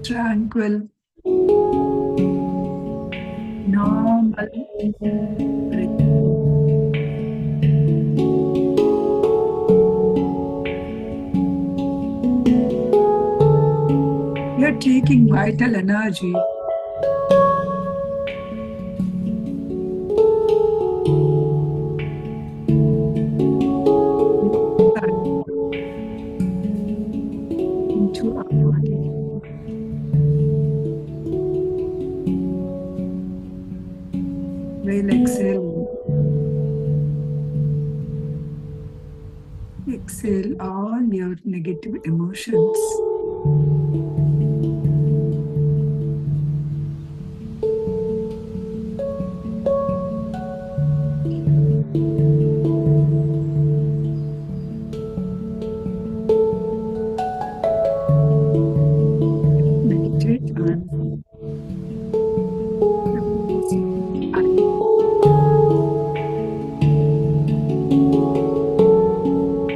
tranquil, normal breath. You're taking vital energy into our body. While exhaling, exhale all your negative emotions. Meditate on the place of the eye.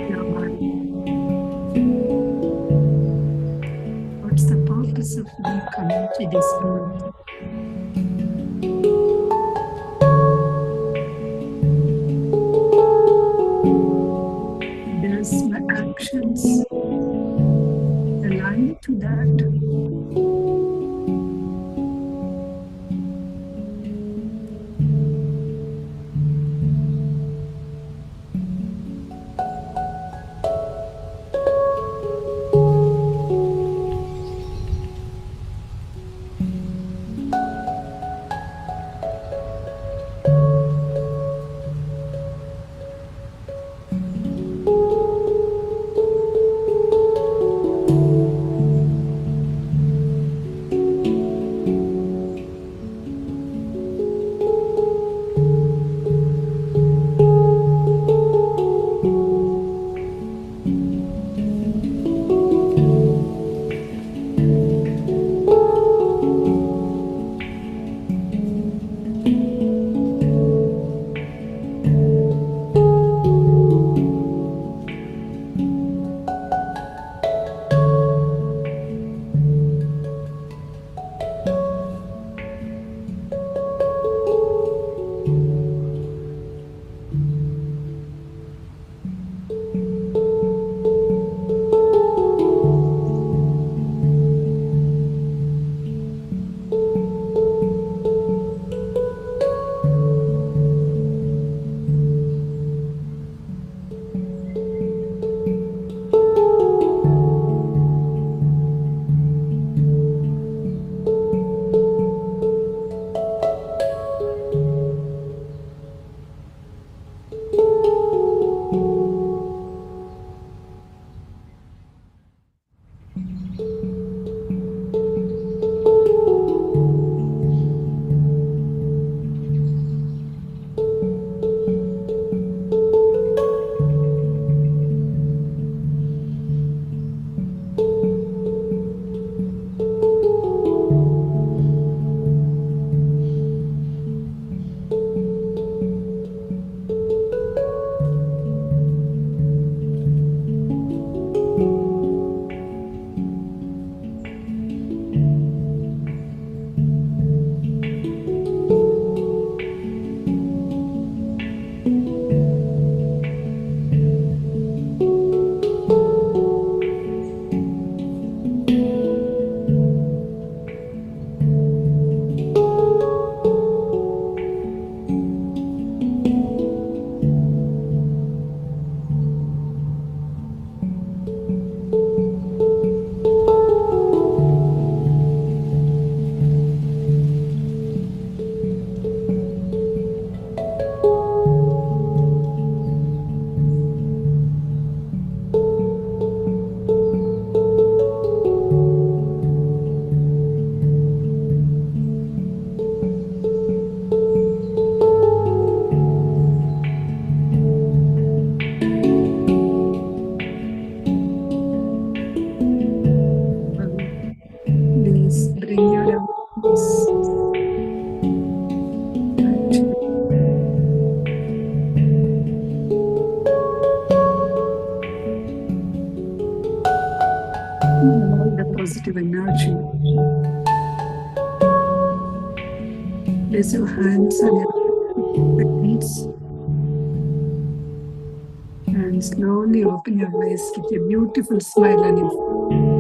Your body. What's the purpose of me coming to this earth? Does my actions align to that? positive energy. Place your hands on your feet and slowly open your eyes with a beautiful smile on your face.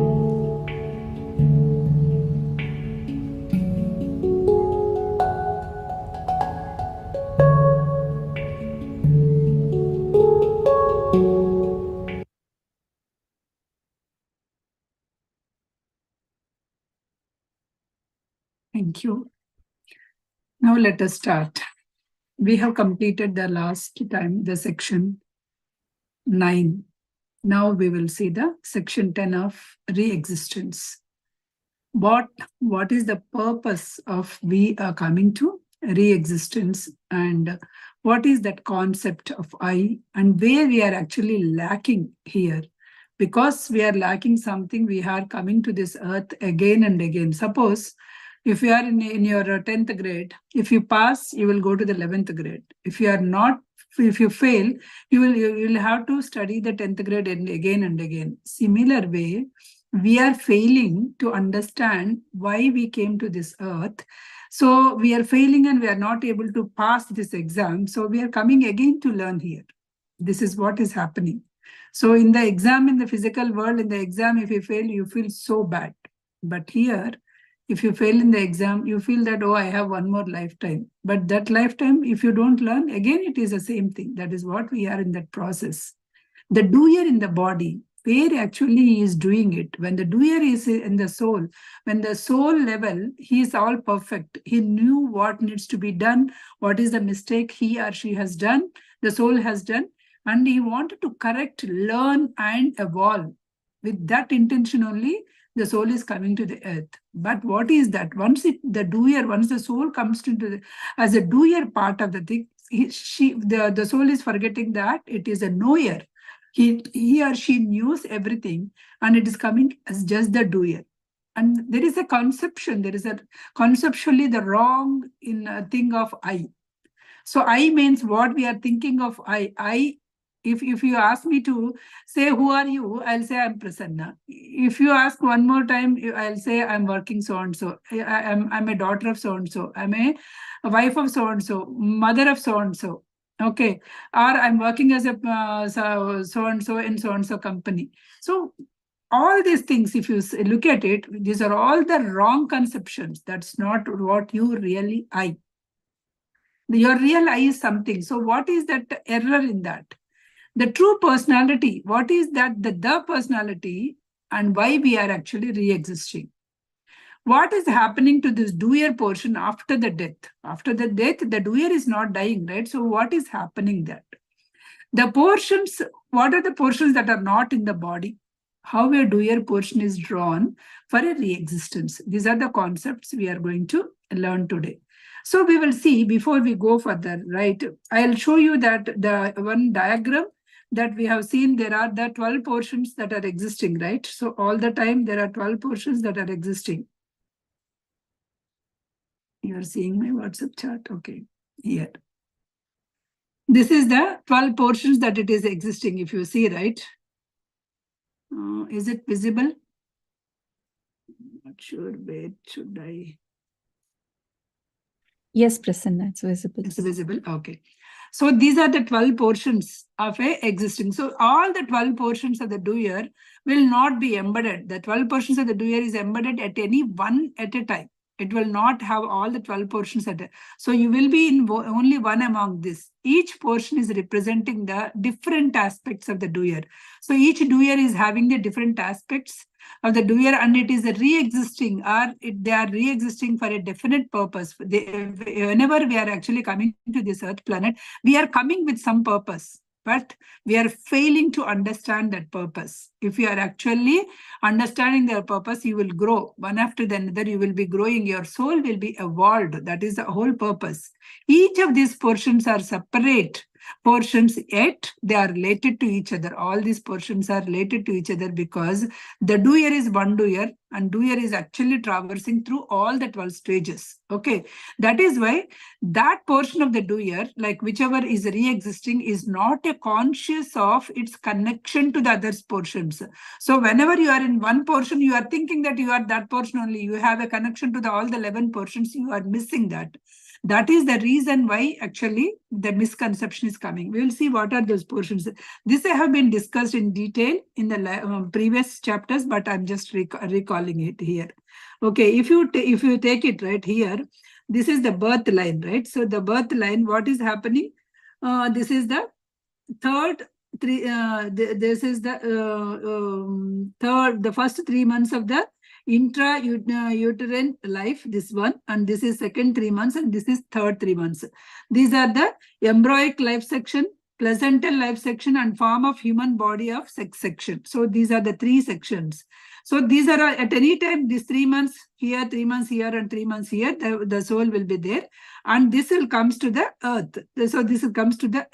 Thank you. Now let us start. We have completed the last time, the section 9. Now we will see the section 10 of re-existence. What is the purpose of we are coming to re-existence, and what is that concept of I, and where we are actually lacking here? Because we are lacking something, we are coming to this earth again and again. Suppose if you are in your 10th grade, if you pass, you will go to the 11th grade. If you are not, if you fail, you will have to study the 10th grade again and again. Similar way, we are failing to understand why we came to this earth. So we are failing and we are not able to pass this exam. So we are coming again to learn here. This is what is happening. So in the exam, in the physical world, in the exam, if you fail, you feel so bad. But here, if you fail in the exam, you feel that, oh, I have one more lifetime. But that lifetime, if you don't learn, again, it is the same thing. That is what we are in that process. The doer in the body, where actually he is doing it. When the doer is in the soul, when the soul level, he is all perfect. He knew what needs to be done, what is the mistake he or she has done, the soul has done, and he wanted to correct, learn, and evolve. With that intention only, the soul is coming to the earth. But what is that? Once the soul comes into as a doer part of the thing, the soul is forgetting that it is a knower. He or she knows everything, and it is coming as just the doer. And there is a conceptually the wrong in a thing of I. So I means what we are thinking of I. If you ask me to say, who are you? I'll say I'm Prasanna. If you ask one more time, I'll say I'm working so-and-so. I'm a daughter of so-and-so. I'm a wife of so-and-so, mother of so-and-so. Okay. Or I'm working as a so-and-so in so-and-so company. So all these things, if you look at it, these are all the wrong conceptions. That's not what you really I. Your real I is something. So what is that error in that? The true personality, what is that the personality, and why we are actually re-existing? What is happening to this doer portion after the death? After the death, the doer is not dying, right? So what is happening there? The portions, what are the portions that are not in the body? How a doer portion is drawn for a re-existence. These are the concepts we are going to learn today. So we will see before we go further, right? I'll show you that the one diagram that we have seen, there are the 12 portions that are existing, right? So all the time there are 12 portions that are existing. You are seeing my WhatsApp chat, okay, here. This is the 12 portions that it is existing, if you see, right? Is it visible? Not sure, where should I? Yes, Prasanna, it's visible. It's visible, okay. So these are the 12 portions of a existing. So all the 12 portions of the doer will not be embedded. The 12 portions of the doer is embedded at any one at a time. It will not have all the 12 portions at a. So you will be in only one among this. Each portion is representing the different aspects of the doer. So each doer is having the different aspects of the doer, and it is a re-existing, or they are re-existing for a definite purpose. Whenever we are actually coming to this earth planet, we are coming with some purpose, but we are failing to understand that purpose. If you are actually understanding their purpose, you will grow. One after the another, you will be growing. Your soul will be evolved. That is the whole purpose. Each of these portions are separate portions, yet they are related to each other. All these portions are related to each other because the doer is one doer, and doer is actually traversing through all the 12 stages. Okay, that is why that portion of the doer, like whichever is re-existing, is not a conscious of its connection to the other portions. So whenever you are in one portion, you are thinking that you are that portion only. You have a connection to all the 11 portions. You are missing that. That is the reason why actually the misconception is coming. We will see what are those portions. This have been discussed in detail in the previous chapters, but I'm just recalling it here. Okay, if you take it right here, this is the birth line, right? So the birth line, what is happening? This is the third this is the the first 3 months of the intrauterine life, this one, and this is second 3 months, and this is third 3 months. These are the embryonic life section, placental life section, and form of human body of sex section. So these are the 3 sections. So these are at any time, these 3 months here, 3 months here, and 3 months here, the soul will be there, and this will comes to the earth. So this comes to the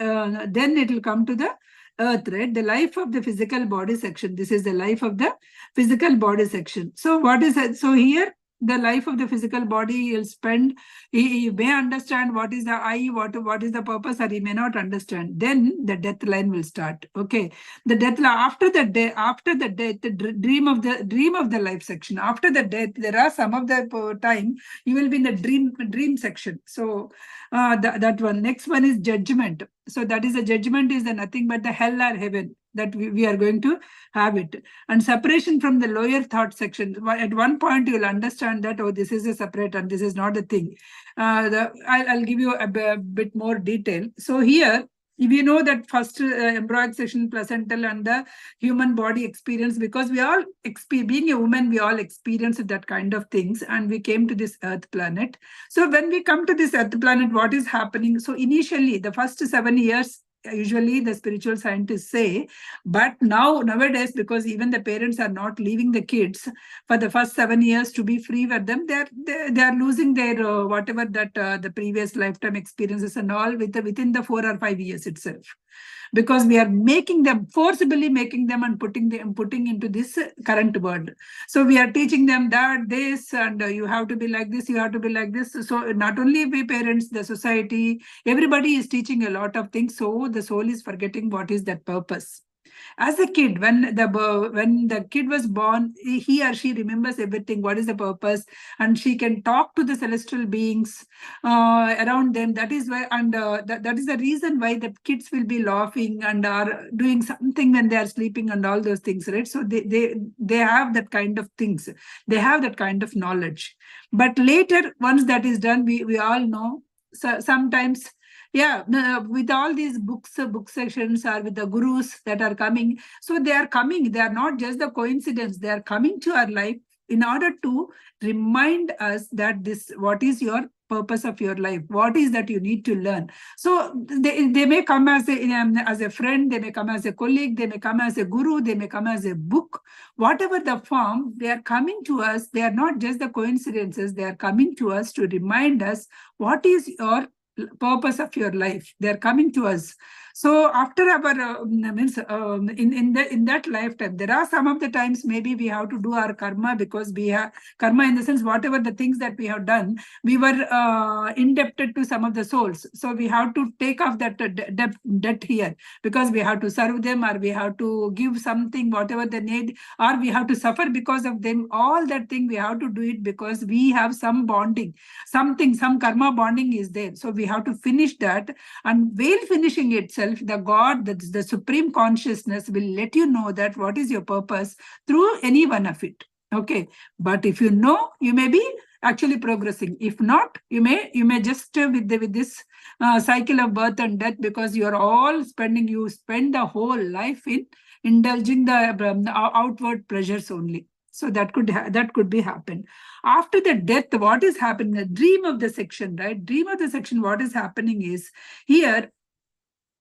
then it will come to the earth, right? The life of the physical body section. This is the life of the physical body section. So what is it? So here the life of the physical body he'll spend, he may understand what is the I, what is the purpose, or he may not understand. Then the death line will start. Okay, the death after the death, the dream of the life section. After the death, there are some of the time you will be in the dream section. So that one. Next one is judgment. So that is a judgment is nothing but the hell or heaven that we are going to have it. And separation from the lower thought section. At one point, you will understand that, oh, this is a separate and this is not a thing. I'll give you a bit more detail. So here, if you know that first embryonic section, placental, and the human body experience, because we all, being a woman, we all experience that kind of things, and we came to this earth planet. So when we come to this earth planet, what is happening? So initially, the first 7 years, usually the spiritual scientists say, but nowadays, because even the parents are not leaving the kids for the first 7 years to be free with them, they are losing their whatever that the previous lifetime experiences and all within the 4 or 5 years itself, because we are forcibly making them and putting into this current world. So we are teaching them that this, and you have to be like this, you have to be like this. So not only we parents, the society, everybody is teaching a lot of things. So the soul is forgetting what is that purpose. As a kid, when the kid was born, he or she remembers everything. What is the purpose? And she can talk to the celestial beings around them. That is why, and that is the reason why the kids will be laughing and are doing something when they are sleeping and all those things, right? So they have that kind of things. They have that kind of knowledge. But later, once that is done, we all know. So sometimes, yeah, with all these book sessions or with the gurus that are coming, so they are coming, they are not just the coincidence, they are coming to our life in order to remind us that what is your purpose of your life, what is that you need to learn. So they may come as a friend, they may come as a colleague, they may come as a guru, they may come as a book, whatever the form, they are coming to us. They are not just the coincidences, they are coming to us to remind us what is your purpose of your life. They are coming to us. So after our in that lifetime, there are some of the times maybe we have to do our karma, because we have karma in the sense whatever the things that we have done, we were indebted to some of the souls. So we have to take off that debt here, because we have to serve them, or we have to give something, whatever they need, or we have to suffer because of them. All that thing we have to do it because we have some bonding, some karma bonding is there. So we have to finish that, and while finishing itself, the God, the supreme consciousness will let you know that what is your purpose through any one of it. Okay, but if you know, you may be actually progressing. If not, you may just with this cycle of birth and death, because you spend the whole life in indulging the outward pleasures only. So that could be happen. After the death, what is happening? The dream of the section, right? Dream of the section, what is happening is here,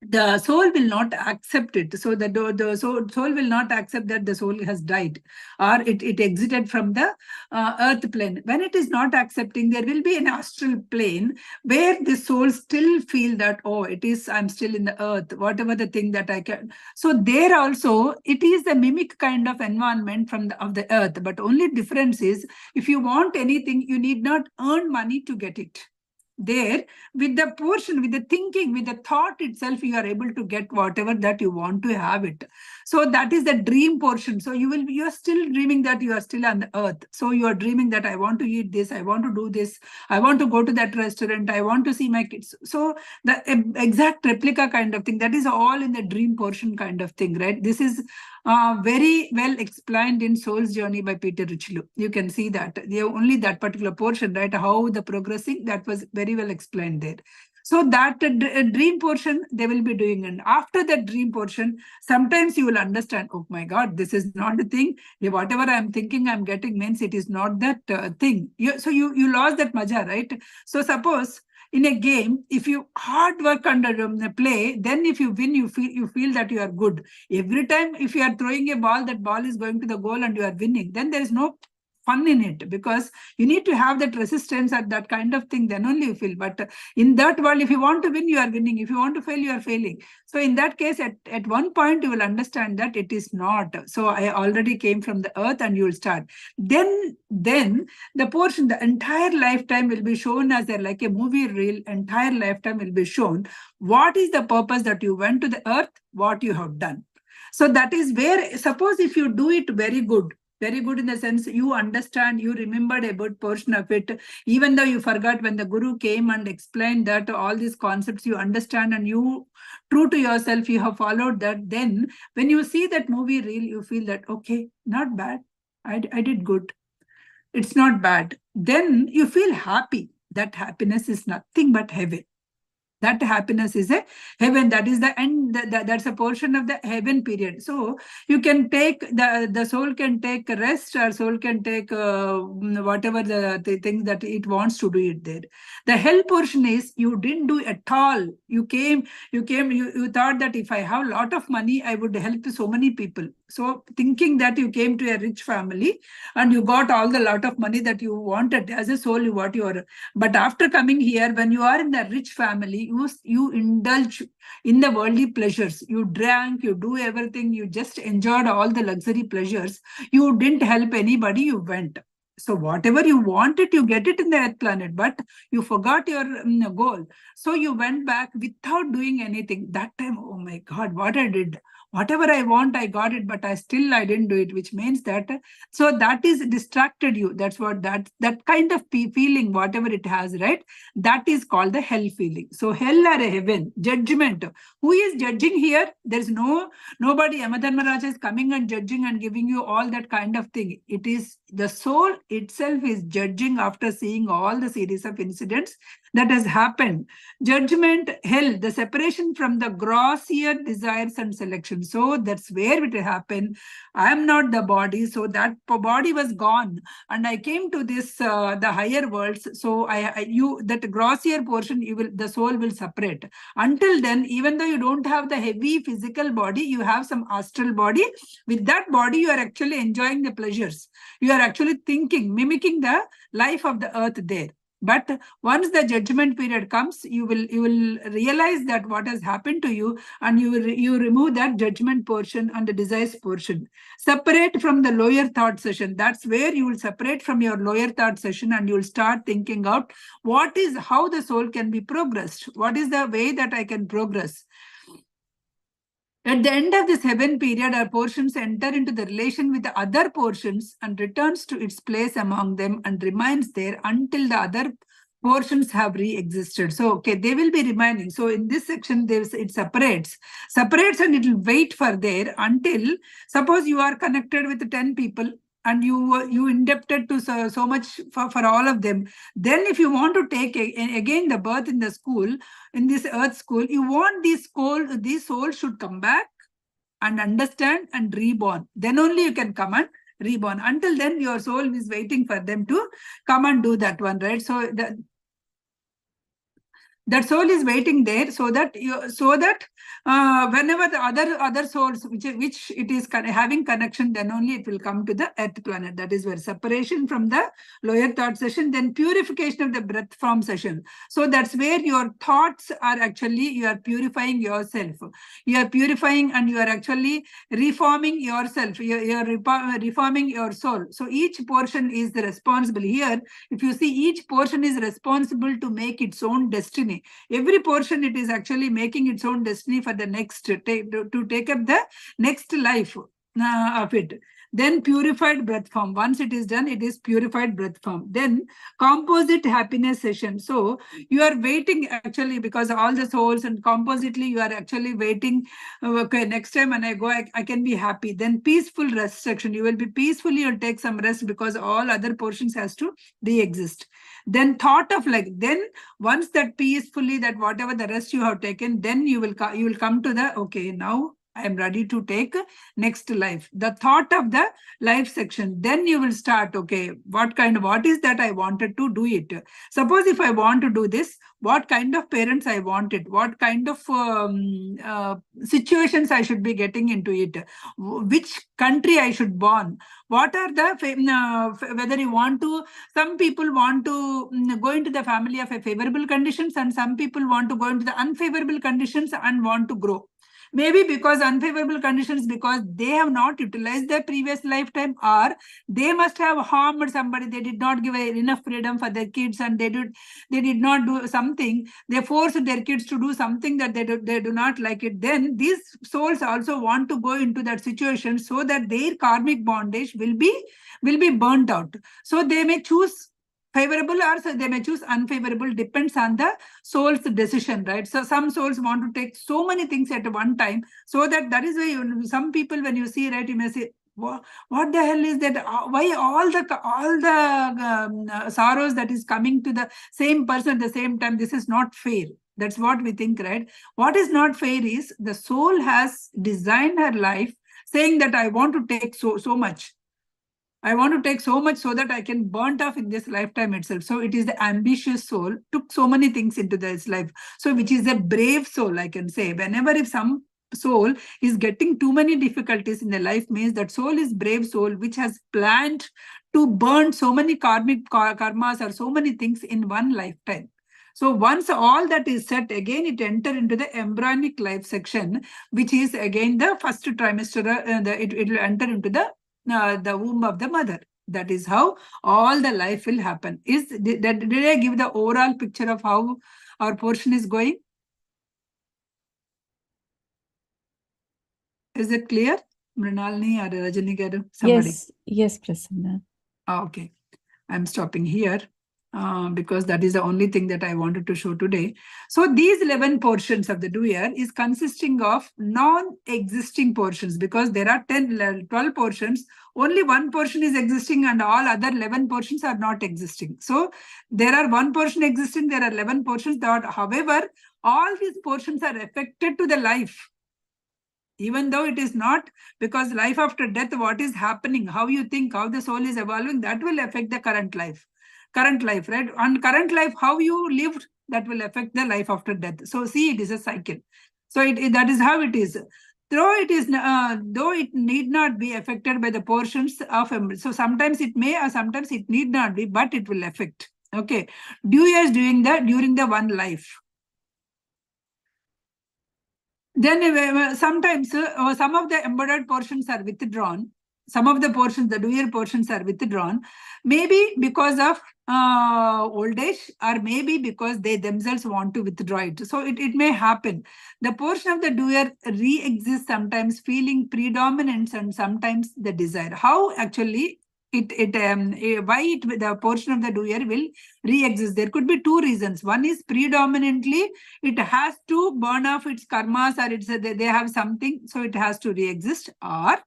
the soul will not accept it. So the soul will not accept that the soul has died, or it exited from the earth plane. When it is not accepting, there will be an astral plane where the soul still feel that, oh, I'm still in the earth, whatever the thing that I can. So there also, it is the mimic kind of environment of the earth. But only difference is, if you want anything, you need not earn money to get it. There, with the portion, with the thinking, with the thought itself, you are able to get whatever that you want to have it. So that is the dream portion. So you are still dreaming that you are still on the earth. So you are dreaming that I want to eat this, I want to do this, I want to go to that restaurant, I want to see my kids. So the exact replica kind of thing, that is all in the dream portion kind of thing, right? This is very well explained in Soul's Journey by Peter Richelieu. You can see that only that particular portion, right? How the progressing, that was very well explained there. So that dream portion they will be doing, and after that dream portion, sometimes you will understand, oh my God, this is not the thing. Whatever I'm thinking I'm getting means it is not that thing. So you lost that maja, right? So suppose in a game, if you hard work under play, then if you win, you feel that you are good. Every time if you are throwing a ball, that ball is going to the goal and you are winning, then there is no fun in it, because you need to have that resistance at that kind of thing, then only you feel. But in that world, if you want to win, you are winning. If you want to fail, you are failing. So in that case, at one point, you will understand that it is not. So I already came from the earth, and you will start. Then the portion, the entire lifetime will be shown as like a movie reel. Entire lifetime will be shown. What is the purpose that you went to the earth? What you have done. So that is where, suppose if you do it very good in the sense you understand, you remembered a good portion of it, even though you forgot when the guru came and explained that all these concepts you understand, and you, true to yourself, you have followed that. Then when you see that movie reel, you feel that, okay, not bad. I did good. It's not bad. Then you feel happy. That happiness is nothing but heaven. That happiness is a heaven. That is the end. That's a portion of the heaven period. So you can take the soul can take rest, or soul can take whatever the things that it wants to do it there. The hell portion is you didn't do at all. You thought that if I have a lot of money, I would help to so many people. So thinking that you came to a rich family and you got all the lot of money that you wanted as a soul, what you are. But after coming here, when you are in the rich family, you indulge in the worldly pleasures. You drank, you do everything, you just enjoyed all the luxury pleasures. You didn't help anybody, you went. So whatever you wanted, you get it in the earth planet, but you forgot your goal. So you went back without doing anything. That time, oh my God, what I did. Whatever I want, I got it, but I didn't do it, which means that, so that is distracted you. That's what that kind of feeling, whatever it has, right? That is called the hell feeling. So hell or heaven, judgment. Who is judging here? There's nobody. Yamadharmaraj is coming and judging and giving you all that kind of thing. It is the soul itself is judging after seeing all the series of incidents that has happened. Judgment, hell, the separation from the grossier desires and selection. So that's where it happened. I am not the body. So that body was gone. And I came to this, the higher worlds. So that grossier portion, the soul will separate. Until then, even though you don't have the heavy physical body, you have some astral body. With that body, you are actually enjoying the pleasures. You are actually thinking, mimicking the life of the earth there. But once the judgment period comes, you will realize that what has happened to you, and you remove that judgment portion and the desires portion. Separate from the lower thought session. That's where you will separate from your lower thought session, and you will start thinking out how the soul can be progressed. What is the way that I can progress? At the end of this heaven period, our portions enter into the relation with the other portions and returns to its place among them and remains there until the other portions have re-existed. So, okay, they will be remaining. So in this section, it separates and it will wait for there until, suppose you are connected with 10 people, and you indebted to so much for all of them. Then if you want to take again the birth in the school, in this earth school, you want these souls should come back and understand and reborn. Then only you can come and reborn. Until then, your soul is waiting for them to come and do that one, right? So That soul is waiting there so that whenever the other souls which it is having connection, then only it will come to the earth planet. That is where separation from the lower thought session, then purification of the breath form session. So that's where your thoughts are actually, you are purifying yourself. You are purifying and you are actually reforming yourself. You are reforming your soul. So each portion is the responsible here. If you see, each portion is responsible to make its own destiny. Every portion, it is actually making its own destiny for the next, to take up the next life of it. Then purified breath form. Once it is done, it is purified breath form. Then composite happiness session. So you are waiting actually, because all the souls, and compositely you are actually waiting. Okay, next time when I go, I can be happy. Then peaceful rest section. You will be peacefully, you'll take some rest because all other portions has to re-exist. Then thought of like, then once that peacefully, that whatever the rest you have taken, then you will come to the, okay, now I am ready to take next life. The thought of the life section. Then you will start, okay, what is that I wanted to do it? Suppose if I want to do this, what kind of parents I want it? What kind of situations I should be getting into it? Which country I should born? What are the, whether you want to, some people want to go into the family of a favorable conditions, and some people want to go into the unfavorable conditions and want to grow. Maybe because unfavorable conditions, because they have not utilized their previous lifetime, or they must have harmed somebody. They did not give enough freedom for their kids, and they did not do something. They forced their kids to do something that they do not like it. Then these souls also want to go into that situation so that their karmic bondage will be burnt out. So they may choose favorable, or so they may choose unfavorable, depends on the soul's decision, right? So some souls want to take so many things at one time, so that is why some people, when you see, right, you may say, what the hell is that? Why all the sorrows that is coming to the same person at the same time? This is not fair. That's what we think, right? What is not fair is the soul has designed her life saying that I want to take so much. I want to take so much so that I can burn off in this lifetime itself. So it is the ambitious soul took so many things into this life. So which is a brave soul, I can say. Whenever if some soul is getting too many difficulties in their life, means that soul is brave soul, which has planned to burn so many karmic karmas or so many things in one lifetime. So once all that is set, again it enter into the embryonic life section, which is again the first trimester. It will enter into the womb of the mother. That is how all the life will happen. Did I give the overall picture of how our portion is going? Is it clear, Mrinalini or Rajani Garu? Somebody? Yes, Prasanna. Okay, I'm stopping here. Because that is the only thing that I wanted to show today. So these 11 portions of the doer is consisting of non-existing portions, because there are 12 portions. Only one portion is existing and all other 11 portions are not existing. So there are one portion existing, there are 11 portions that, however, all these portions are affected to the life. Even though it is not, because life after death, what is happening, how you think, how the soul is evolving, that will affect the current life, right? On current life, how you lived, that will affect the life after death. So see, it is a cycle. So that is how it is. Though it need not be affected by the portions of, so sometimes it may, or sometimes it need not be, but it will affect. Okay, doers during the one life. Then sometimes some of the embodied portions are withdrawn. Some of the portions, the doer portions are withdrawn, maybe because of old age, or maybe because they themselves want to withdraw it. So it may happen. The portion of the doer re-exists sometimes feeling predominance, and sometimes the desire. How actually the portion of the doer will re-exist? There could be two reasons. One is predominantly it has to burn off its karmas, or they have something, so it has to re-exist. Or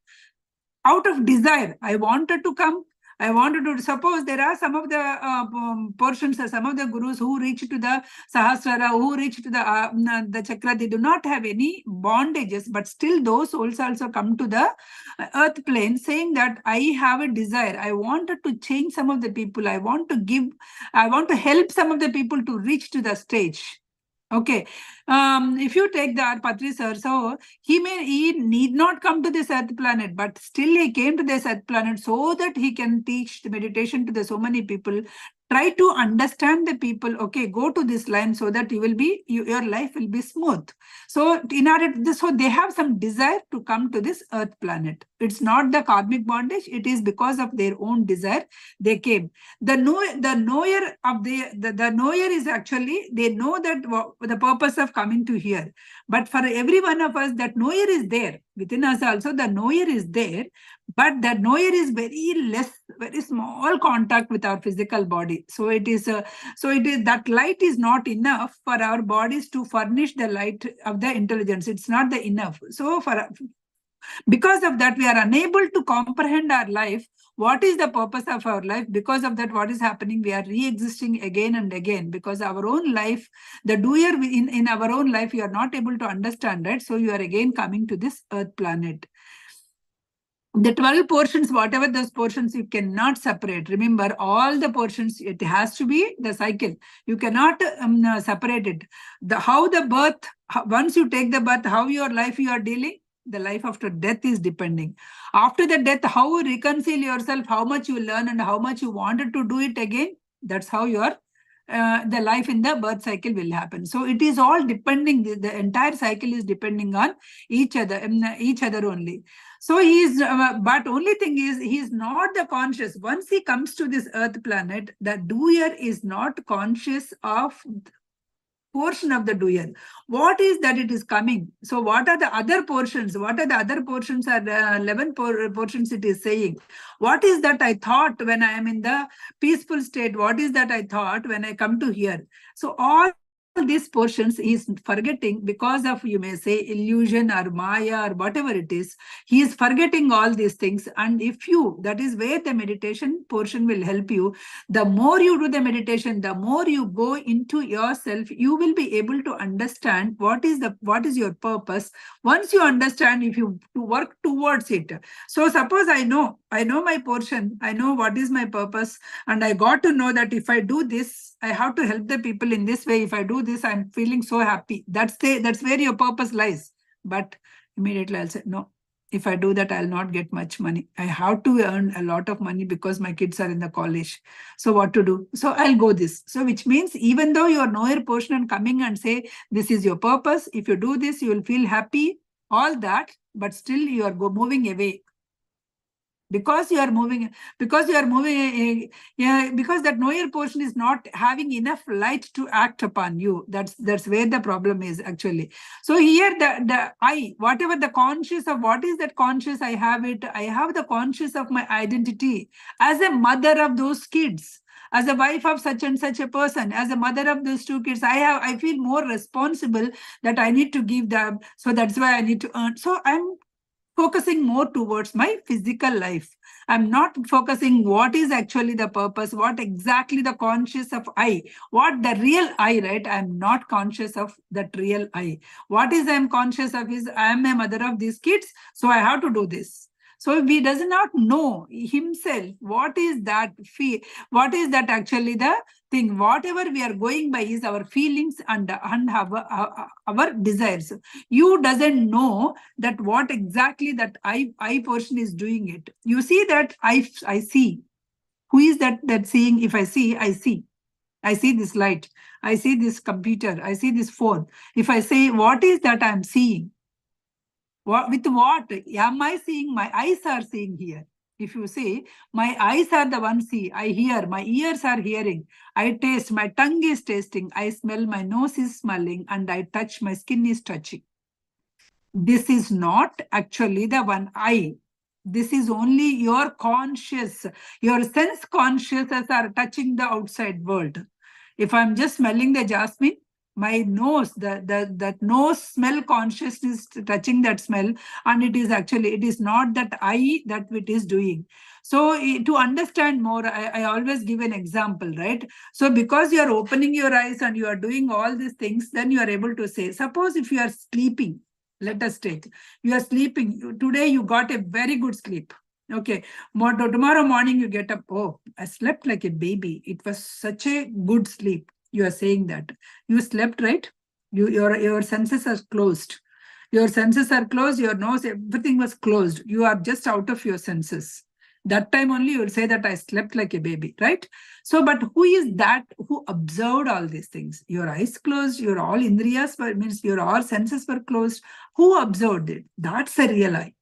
out of desire, I wanted to come, I wanted to, suppose there are some of the portions, some of the gurus who reach to the Sahasrara, who reach to the chakra, they do not have any bondages, but still those souls also come to the earth plane saying that I have a desire, I wanted to change some of the people, I want to help some of the people to reach to the stage. Okay. If you take the Patri sir, so he need not come to this earth planet, but still he came to this earth planet so that he can teach the meditation to the so many people. Try to understand the people. Okay, go to this line so that your life will be smooth. So in order to this, so they have some desire to come to this earth planet. It's not the karmic bondage. It is because of their own desire they came. The knower of the knower is actually, they know that the purpose of coming to here. But for every one of us, that knower is there within us also. The knower is there, but that knower is very small contact with our physical body. So it is that light is not enough for our bodies to furnish the light of the intelligence. It's not the enough. So because of that, we are unable to comprehend our life. What is the purpose of our life? Because of that, what is happening? We are re-existing again and again, because our own life, the doer in our own life, you are not able to understand it. So you are again coming to this earth planet. The 12 portions, whatever those portions, you cannot separate. Remember, all the portions, it has to be the cycle. You cannot separate it. How the birth, once you take the birth, how your life you are dealing, the life after death is depending. After the death, how you reconcile yourself, how much you learn and how much you wanted to do it again, that's how your the life in the birth cycle will happen. So it is all depending, the entire cycle is depending on each other only. So he is, but only thing is, he is not the conscious. Once he comes to this earth planet, the doer is not conscious of portion of the doer. What is that it is coming? So what are the other portions? What are the other portions? Are 11 portions it is saying. What is that I thought when I am in the peaceful state? What is that I thought when I come to here? So all these portions he is forgetting because of, you may say, illusion or maya or whatever it is. He is forgetting all these things. And if you, that is where the meditation portion will help you. The more you do the meditation, the more you go into yourself, you will be able to understand what is your purpose. Once you understand, if you work towards it. So suppose I know my portion, I know what is my purpose, and I got to know that if I do this, I have to help the people in this way. If I do this, I'm feeling so happy. That's where your purpose lies. But immediately I'll say, no, if I do that, I'll not get much money. I have to earn a lot of money because my kids are in the college. So what to do? So I'll go this. So which means, even though you are knower portion and coming and say, this is your purpose. If you do this, you will feel happy, all that, but still you are moving away. Because you are moving, because that knower portion is not having enough light to act upon you. That's where the problem is actually. So here the I, whatever the conscious of, what is that conscious? I have the conscious of my identity as a mother of those kids, as a wife of such and such a person, as a mother of those two kids. I feel more responsible that I need to give them. So that's why I need to earn. So I'm focusing more towards my physical life. I'm not focusing what is actually the purpose, what exactly the conscious of I, what the real I, right? I'm not conscious of that real I. What is I'm conscious of is I am a mother of these kids, so I have to do this. So if he does not know himself, what is that what is that actually the thing? Whatever we are going by is our feelings and our desires. You doesn't know that what exactly that I portion is doing it. You see that I see. Who is that seeing? If I see, I see. I see this light. I see this computer. I see this phone. If I say, what is that I'm seeing? With what am I seeing? My eyes are seeing here. If you say, my eyes are the one see, I hear, my ears are hearing, I taste, my tongue is tasting, I smell, my nose is smelling, and I touch, my skin is touching. This is not actually the one I. This is only your conscious, your sense consciousness are touching the outside world. If I'm just smelling the jasmine, my nose, that nose smell consciousness touching that smell, and it is not that I that it is doing. So to understand more, I always give an example, right? So because you are opening your eyes and you are doing all these things, then you are able to say, suppose if you are sleeping, let us take, you are sleeping, today you got a very good sleep. Okay, tomorrow morning you get up, oh, I slept like a baby. It was such a good sleep. You are saying that. You slept, right? Your senses are closed. Your senses are closed, your nose, everything was closed. You are just out of your senses. That time only you will say that I slept like a baby, right? So, but who is that who observed all these things? Your eyes closed, your all indriyas, means your all senses were closed. Who observed it? That's a real eye.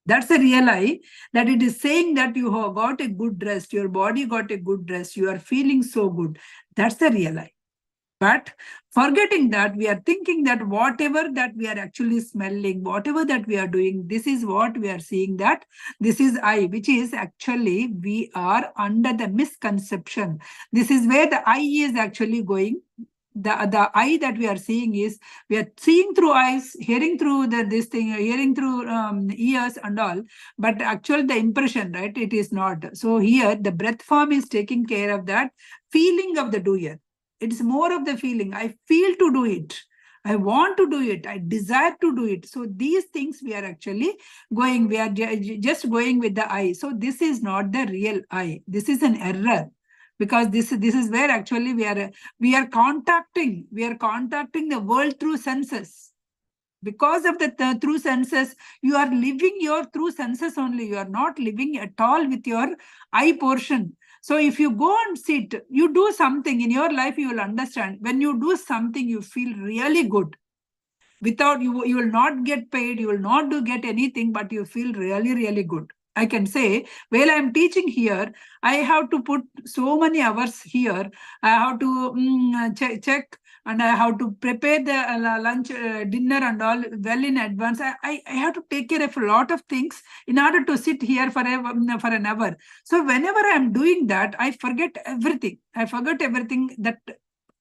That's a real eye, that it is saying that you have got a good rest, your body got a good rest, you are feeling so good. That's the real eye. But forgetting that, we are thinking that whatever that we are actually smelling, whatever that we are doing, this is what we are seeing, that this is I, which is actually we are under the misconception. This is where the I is actually going. The eye that we are seeing is, we are seeing through eyes, hearing through this thing, hearing through ears and all, but actually the impression, right, it is not. So here the breath form is taking care of that feeling of the doer. It's more of the feeling. I feel to do it. I want to do it. I desire to do it. So these things we are actually going, we are just going with the I. So this is not the real I. This is an error, because this is where actually we are contacting the world through senses. Because of the through senses, you are living your through senses only. You are not living at all with your I portion. So if you go and sit, you do something in your life, you will understand. When you do something, you feel really good. Without you will not get paid, you will not get anything, but you feel really, really good. I can say, while I'm teaching here, I have to put so many hours here. I have to check, and I have to prepare the lunch, dinner and all well in advance. I have to take care of a lot of things in order to sit here for an hour. So whenever I'm doing that, I forget everything. That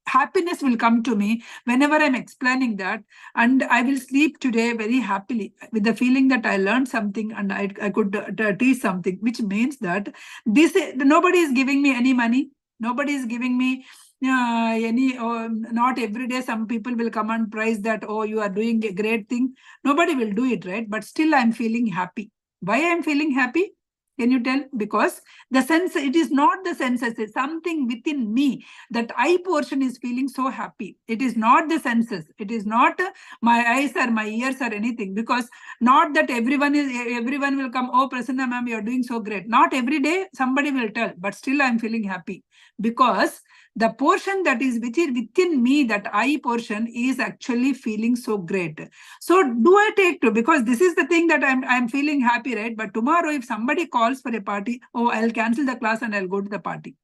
happiness will come to me whenever I'm explaining that, and I will sleep today very happily with the feeling that I learned something and I could teach something, which means that nobody is giving me any money, nobody is giving me not every day some people will come and praise that, oh, you are doing a great thing. Nobody will do it, right? But still I'm feeling happy. Why I'm feeling happy? Can you tell? Because the sense, it is not the senses, it's something within me, that I portion is feeling so happy. It is not the senses. It is not my eyes or my ears or anything, because not that everyone will come, oh, Prasanna ma'am, you are doing so great. Not every day somebody will tell, but still I'm feeling happy, because the portion that is within me, that I portion, is actually feeling so great. So do I take to, because this is the thing that I'm feeling happy, right? But tomorrow if somebody calls for a party, oh, I'll cancel the class and I'll go to the party.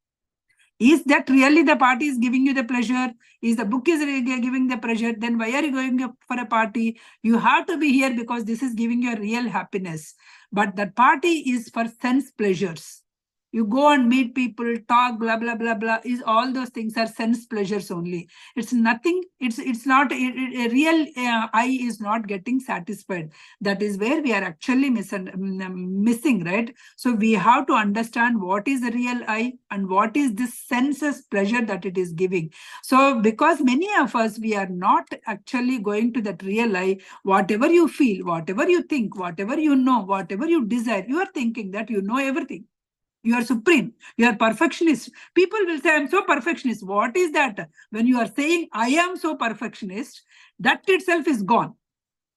Is that really the party is giving you the pleasure? Is the book is giving the pleasure? Then why are you going for a party? You have to be here because this is giving you a real happiness. But that party is for sense pleasures. You go and meet people, talk, blah, blah, blah, blah. Is all those things are sense pleasures only. It's nothing. It's not a real eye is not getting satisfied. That is where we are actually missing, right? So we have to understand what is the real eye and what is this senses pleasure that it is giving. So because many of us, we are not actually going to that real eye. Whatever you feel, whatever you think, whatever you know, whatever you desire, you are thinking that you know everything. You are supreme. You are perfectionist. People will say, I'm so perfectionist. What is that? When you are saying, I am so perfectionist, that itself is gone.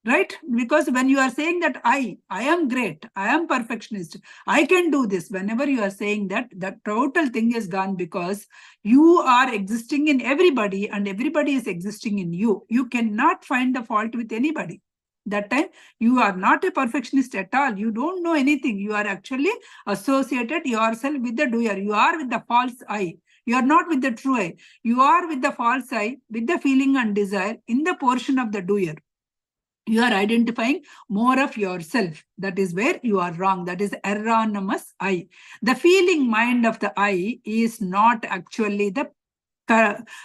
Right? Because when you are saying that I am great, I am perfectionist, I can do this. Whenever you are saying that, the total thing is gone, because you are existing in everybody and everybody is existing in you. You cannot find the fault with anybody. That time you are not a perfectionist at all. You don't know anything. You are actually associated yourself with the doer. You are with the false I. You are not with the true I. You are with the false I, with the feeling and desire in the portion of the doer. You are identifying more of yourself. That is where you are wrong. That is erroneous I. The feeling mind of the I is not actually the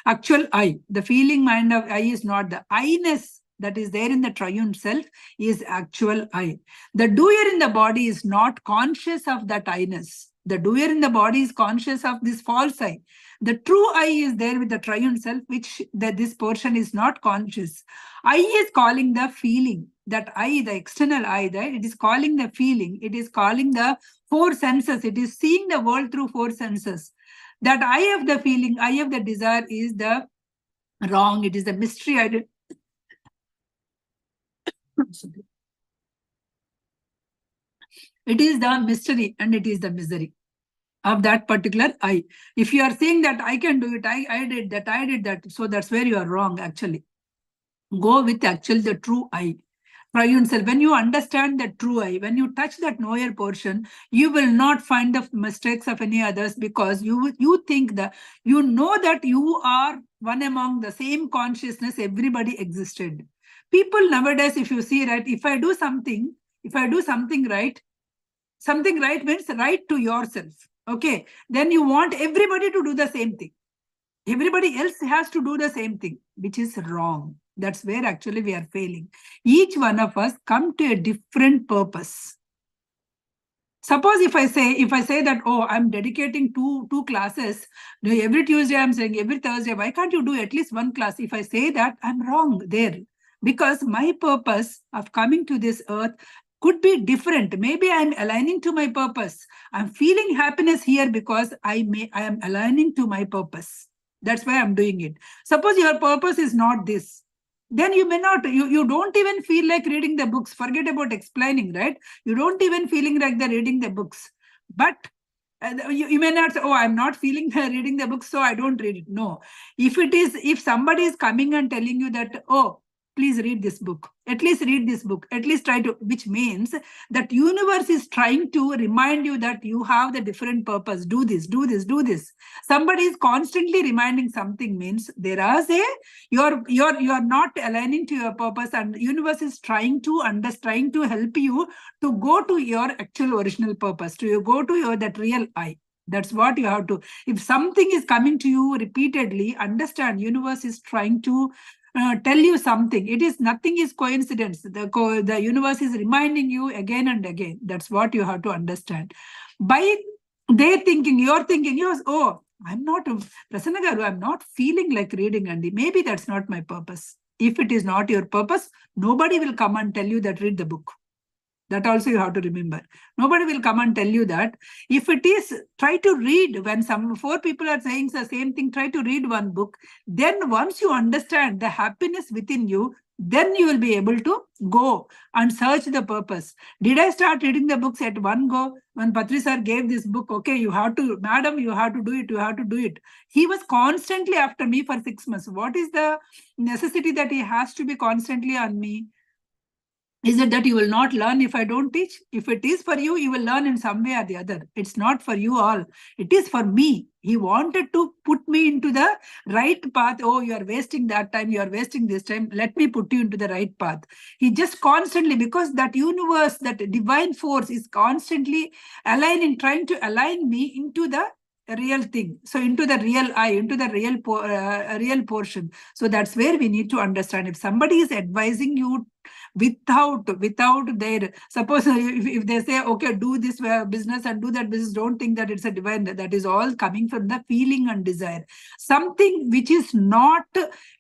actual I. The feeling mind of I is not the I-ness that is there in the triune self, is actual I. The doer in the body is not conscious of that I-ness. The doer in the body is conscious of this false I. The true I is there with the triune self, which this portion is not conscious. I is calling the feeling. That I, the external I, it is calling the feeling. It is calling the four senses. It is seeing the world through four senses. That I of the feeling, I of the desire is the wrong. It is the mystery It is the mystery and it is the misery of that particular I. If you are saying that I can do it, I did that, so that's where you are wrong actually. Go with actually the true I. For yourself, when you understand the true I, when you touch that knower portion, you will not find the mistakes of any others, because you think that you know that you are one among the same consciousness. Everybody existed. People nowadays, if you see, right, if I do something right, something right means right to yourself. Okay, then you want everybody to do the same thing. Everybody else has to do the same thing, which is wrong. That's where actually we are failing. Each one of us come to a different purpose. Suppose if I say that, oh, I'm dedicating two classes, every Tuesday I'm saying, every Thursday, why can't you do at least one class? If I say that, I'm wrong there, because my purpose of coming to this earth could be different. Maybe I'm aligning to my purpose. I'm feeling happiness here because I am aligning to my purpose. That's why I'm doing it. Suppose your purpose is not this, then you may not, you don't even feel like reading the books. Forget about explaining, right? You don't even feeling like the reading the books. But you may not say, oh, I'm not feeling reading the books, so I don't read it. No. If somebody is coming and telling you that, oh, please read this book, at least read this book, at least try to, which means that universe is trying to remind you that you have the different purpose. Do this, do this, do this. Somebody is constantly reminding something, means there is a, you're not aligning to your purpose, and universe is trying to help you to go to your actual original purpose, to go to your that real I. That's what you have to. If something is coming to you repeatedly, understand universe is trying to tell you something. It is nothing is coincidence. The universe is reminding you again and again. That's what you have to understand. By you're thinking, yes, oh, I'm not, Prasanna Garu, I'm not feeling like reading, and maybe that's not my purpose. If it is not your purpose, nobody will come and tell you that read the book. That also you have to remember. Nobody will come and tell you that. If it is, try to read. When four people are saying the same thing, try to read one book. Then once you understand the happiness within you, then you will be able to go and search the purpose. Did I start reading the books at one go? When Patri sir gave this book, okay, you have to, madam, you have to do it, you have to do it. He was constantly after me for 6 months. What is the necessity that he has to be constantly on me? Is it that you will not learn if I don't teach? If it is for you, you will learn in some way or the other. It's not for you all. It is for me. He wanted to put me into the right path. Oh, you are wasting that time. You are wasting this time. Let me put you into the right path. He just constantly, because that universe, that divine force is constantly aligning, trying to align me into the real thing. So into the real I, into the real portion. So that's where we need to understand. If somebody is advising you without their, suppose if they say, okay, do this business and do that business, don't think that it's a divine. That is all coming from the feeling and desire. Something which is not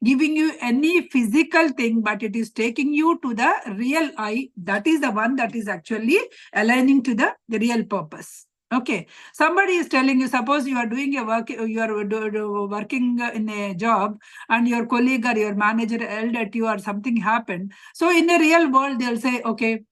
giving you any physical thing, but it is taking you to the real I. That is the one that is actually aligning to the real purpose. Okay, somebody is telling you, suppose you are doing a work, you are working in a job, and your colleague or your manager yelled at you or something happened. So in a real world, they'll say, okay,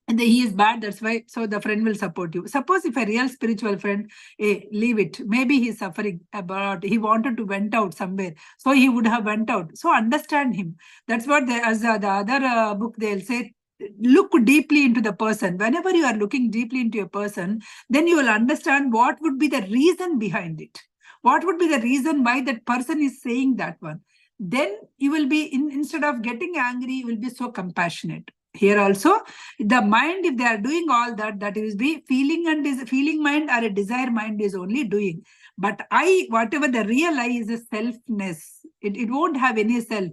and he is bad, that's why, so the friend will support you. Suppose if a real spiritual friend, hey, leave it. Maybe he's suffering about, he wanted to went out somewhere, so he would have went out. So understand him. That's what as the other book, they'll say, look deeply into the person. Whenever you are looking deeply into a person, then you will understand what would be the reason behind it. What would be the reason why that person is saying that one? Then you will be, instead of getting angry, you will be so compassionate. Here also, the mind, if they are doing all that, that is be feeling and feeling mind or a desire mind is only doing. But I, whatever the real I is a selfness. It won't have any self.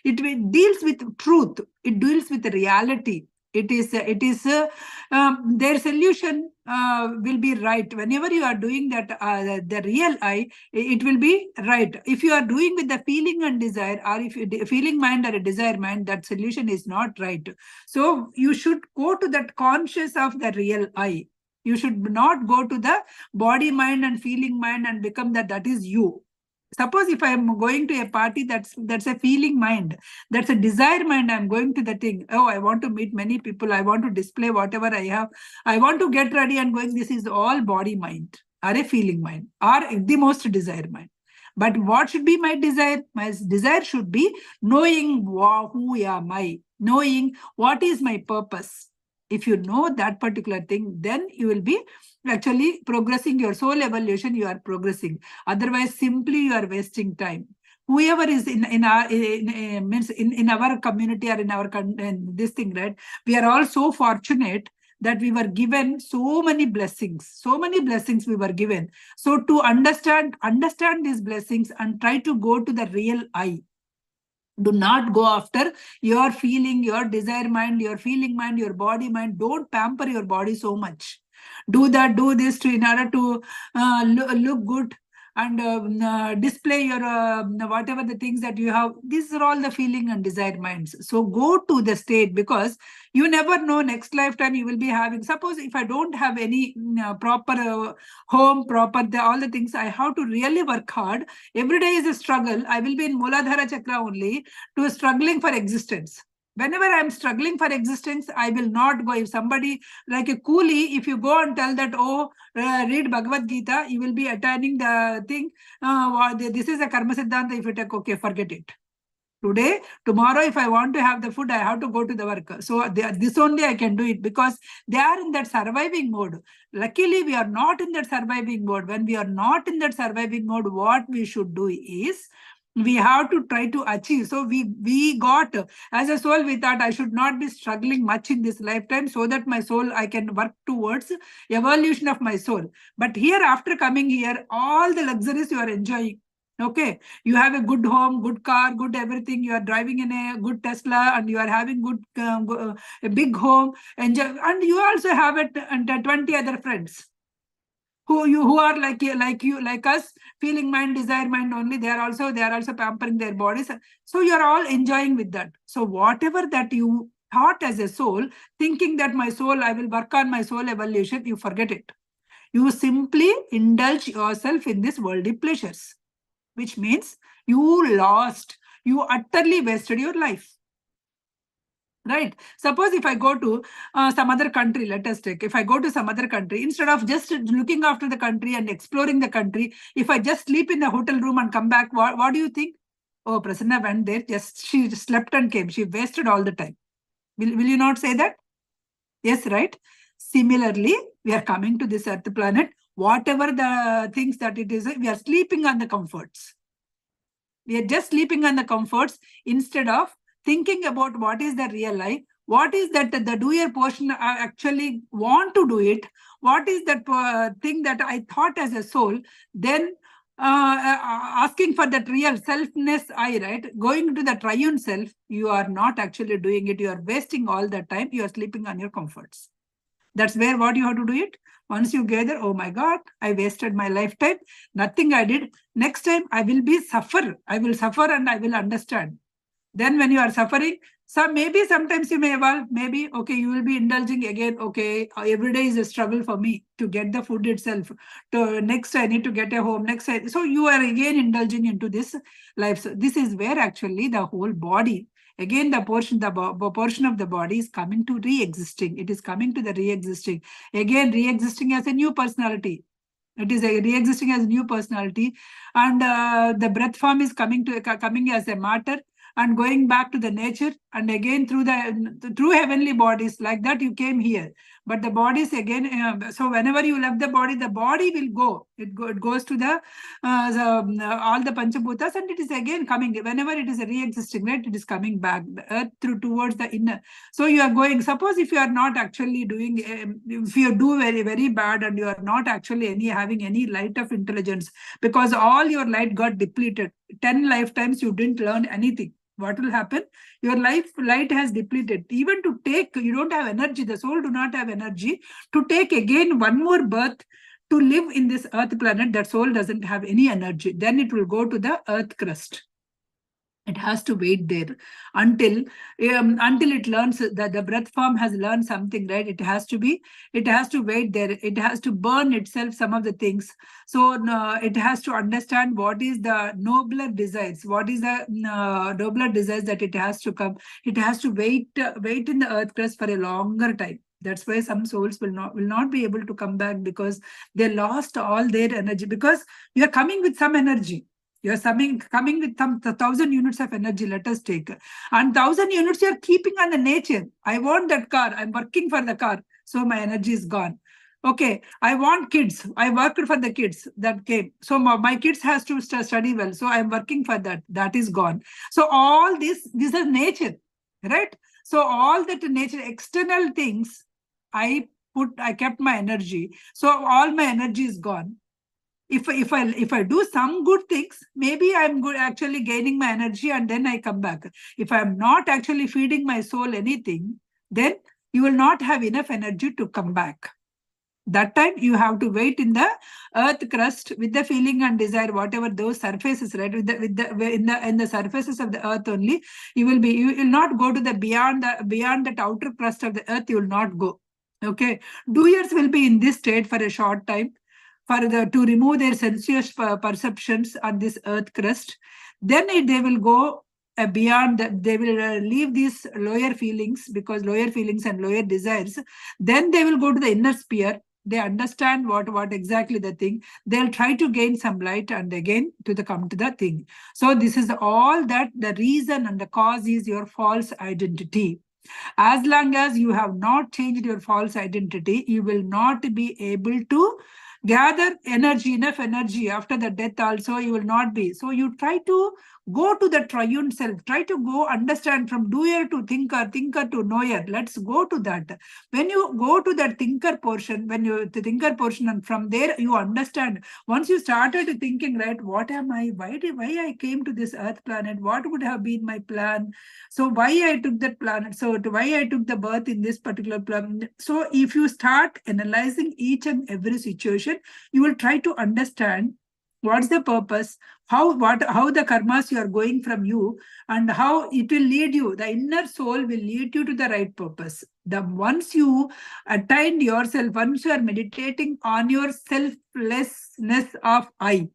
It deals with truth. It deals with reality. Their solution will be right. Whenever you are doing that, the real I, it will be right. If you are doing with the feeling and desire, or if you feeling mind or a desire mind, that solution is not right. So you should go to that conscious of the real I. You should not go to the body mind and feeling mind and become that is you. Suppose if I am going to a party, that's a feeling mind, that's a desire mind. I'm going to the thing. Oh, I want to meet many people. I want to display whatever I have. I want to get ready and going. This is all body mind, or a feeling mind, or the most desire mind. But what should be my desire? My desire should be knowing who am I, knowing what is my purpose. If you know that particular thing, then you will be actually progressing your soul evolution. You are progressing. Otherwise, simply you are wasting time. Whoever is in our community or in our this thing, right? We are all so fortunate that we were given so many blessings. So many blessings we were given. So to understand these blessings and try to go to the real I. Do not go after your feeling, your desire mind, your feeling mind, your body mind. Don't pamper your body so much. Do that, do this in order to look good and display your whatever the things that you have. These are all the feeling and desire minds. So go to the state, because you never know, next lifetime you will be having. Suppose if I don't have any proper home, proper all the things, I have to really work hard. Every day is a struggle. I will be in Muladhara Chakra only, to struggling for existence. Whenever I'm struggling for existence, I will not go. If somebody like a coolie, if you go and tell that, oh, read Bhagavad Gita, you will be attaining the thing. This is a Karma Siddhanta. If you take, okay, forget it. Today, tomorrow, if I want to have the food, I have to go to the work. So this only I can do it, because they are in that surviving mode. Luckily, we are not in that surviving mode. When we are not in that surviving mode, what we should do is, we have to try to achieve. So we got, as a soul, we thought I should not be struggling much in this lifetime, so that my soul, I can work towards evolution of my soul. But here, after coming here, all the luxuries you are enjoying. Okay, you have a good home, good car, good everything. You are driving in a good Tesla, and you are having good a big home. Enjoy, and you also have it and 20 other friends who are like you, like us, feeling mind, desire mind only. They are also pampering their bodies. So you are all enjoying with that. So whatever that you thought as a soul, thinking that my soul, I will work on my soul evolution, you forget it. You simply indulge yourself in these worldly pleasures, which means you utterly wasted your life. Right? Suppose if I go to some other country, let us take, if I go to some other country, instead of just looking after the country and exploring the country, if I just sleep in the hotel room and come back, what do you think? Oh, Prasanna went there, she slept and came. She wasted all the time. Will you not say that? Yes, right? Similarly, we are coming to this earth planet. Whatever the things that it is, we are sleeping on the comforts. We are just sleeping on the comforts instead of thinking about what is the real life, what is that the doer portion I actually want to do it, what is that thing that I thought as a soul, then asking for that real selfness I, right? Going to the triune self, you are not actually doing it. You are wasting all the time. You are sleeping on your comforts. That's where what you have to do it. Once you gather, oh my God, I wasted my lifetime. Nothing I did. Next time I will be suffer. I will suffer and I will understand. Then when you are suffering, so maybe sometimes you may evolve, maybe, okay, you will be indulging again. Okay, every day is a struggle for me to get the food itself. To next, I need to get a home. Next, so you are again indulging into this life. So this is where actually the whole body, again, the portion of the body is coming to re-existing. It is coming to the re-existing. Again, re-existing as a new personality. It is a re-existing as a new personality. And the breath form is coming as a matter, and going back to the nature, and again through heavenly bodies, like that you came here. But the bodies again, so whenever you left the body will go. It goes to the all the Panchabhutas, and it is again coming. Whenever it is a re-existing, right, it is coming back, the earth towards the inner. So you are going, suppose if you are not actually doing, if you do very, very bad, and you are not actually having any light of intelligence, because all your light got depleted. 10 lifetimes you didn't learn anything. What will happen? Your light has depleted. Even to take, you don't have energy. The soul do not have energy to take again one more birth to live in this earth planet. That soul doesn't have any energy. Then it will go to the earth crust. It has to wait there until it learns that the breath form has learned something, right? It has to wait there. It has to burn itself some of the things. So it has to understand what is the nobler desires, what is the nobler desires that it has to come. It has to wait in the earth crust for a longer time. That's why some souls will not be able to come back, because they lost all their energy. Because you are coming with some energy. You're coming with some 1,000 units of energy, let us take. And 1,000 units you're keeping on the nature. I want that car. I'm working for the car. So my energy is gone. Okay, I want kids. I worked for the kids that came. So my kids has to study well. So I'm working for that. That is gone. So all this is nature, right? So all that nature, external things, I kept my energy. So all my energy is gone. If I do some good things, maybe I'm good actually gaining my energy, and then I come back. If I'm not actually feeding my soul anything, then you will not have enough energy to come back. That time you have to wait in the earth crust with the feeling and desire, whatever those surfaces, right? In the surfaces of the earth only, you will not go to the beyond that outer crust of the earth. You will not go. Okay, doers will be in this state for a short time, to remove their sensuous perceptions on this earth crust. Then they will go beyond that. They will leave these lower feelings, because lower feelings and lower desires. Then they will go to the inner sphere. They understand what exactly the thing. They'll try to gain some light, and again come to the thing. So this is all that the reason and the cause is your false identity. As long as you have not changed your false identity, you will not be able to gather enough energy after the death also. You will not be. So you try to go to the triune self, try to go understand from doer to thinker to knower. Let's go to that. When you go to that thinker portion, and from there you understand. Once you started thinking, right, what am I, why I came to this earth planet, what would have been my plan, so why I took that planet, so why I took the birth in this particular planet. So if you start analyzing each and every situation, you will try to understand what's the purpose, how the karmas you are going from you, and how it will lead you. The inner soul will lead you to the right purpose. Once you attain yourself, once you are meditating on your selflessness of I,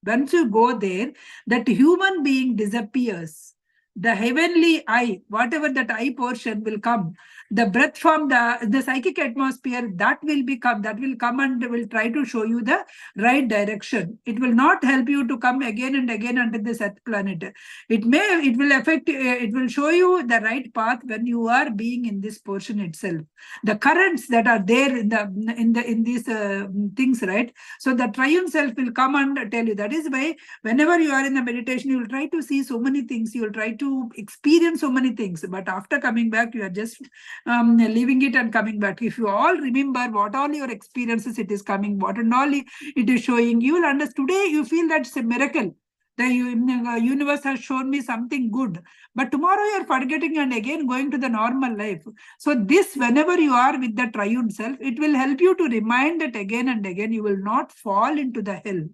once you go there, that human being disappears. The heavenly I, whatever that I portion will come. The breath from the psychic atmosphere, that will come and will try to show you the right direction. It will not help you to come again and again under this earth planet. It will show you the right path when you are being in this portion itself. The currents that are there in these things, right? So the triune self will come and tell you. That is why whenever you are in the meditation, you will try to see so many things, you will try to experience so many things, but after coming back, you are just leaving it and coming back. If you all remember what all your experiences it is coming, what and all it is showing, you will understand. Today you feel that's a miracle. The universe has shown me something good, but tomorrow you are forgetting and again going to the normal life. So this, whenever you are with the triune self, it will help you to remind that again and again. You will not fall into the hell.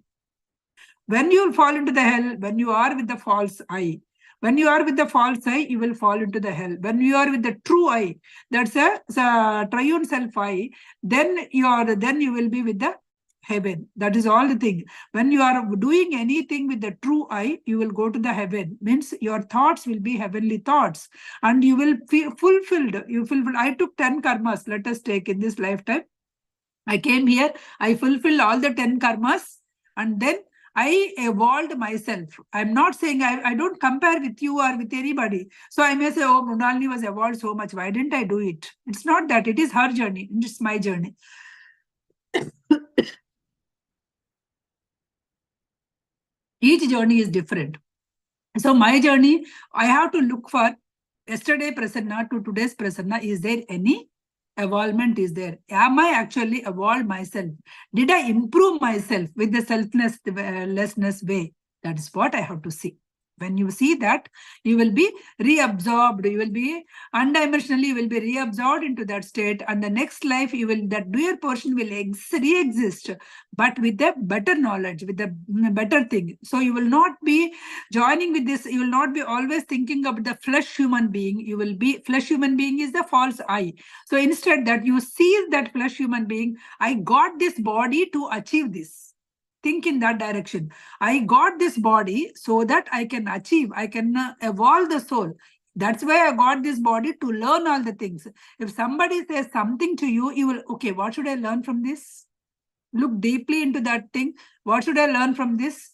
When you will fall into the hell, when you are with the false I, when you are with the false I, you will fall into the hell. When you are with the true I, that's a triune self I, then you will be with the heaven. That is all the thing. When you are doing anything with the true I, you will go to the heaven. Means your thoughts will be heavenly thoughts, and you will feel fulfilled. I took 10 karmas, let us take, in this lifetime. I came here, I fulfilled all the 10 karmas, and then I evolved myself. I'm not saying, I don't compare with you or with anybody. So I may say, oh, Mrunalini was evolved so much. Why didn't I do it? It's not that. It is her journey. It's my journey. Each journey is different. So my journey, I have to look for yesterday Prasanna to today's Prasanna. Is there any evolvement? Is there? Am I actually evolved myself? Did I improve myself with the selflessness way? That is what I have to see. When you see that, you will be reabsorbed, you will be undimensionally, you will be reabsorbed into that state, and the next life you will, that doer portion will re-exist, but with a better knowledge, with a better thing. So you will not be joining with this, you will not be always thinking of the flesh human being. You will be, flesh human being is the false I. So instead that you see that flesh human being, I got this body to achieve this. Think in that direction. I got this body so that I can achieve, I can evolve the soul. That's why I got this body, to learn all the things. If somebody says something to you, you will, okay, what should I learn from this? Look deeply into that thing. What should I learn from this?